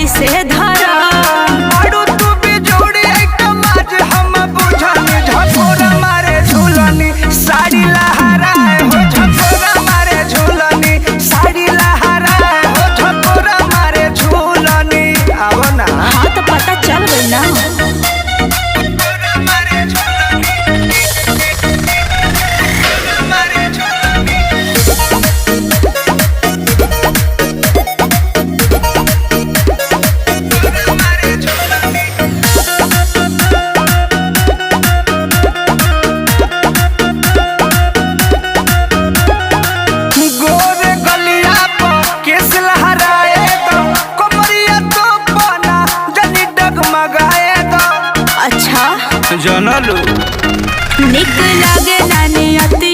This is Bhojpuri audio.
ऐसे धरा बड़ू तू भी जोड़ी आइटम आज हम बुझनी झकोरा मारे झूलनी साड़ी लहराए हो झकोरा मारे झूलनी साड़ी लहराए हो झकोरा मारे झूलनी आओ ना। हाँ तो पता चल गई ना। जानलू निक लागे नानी अति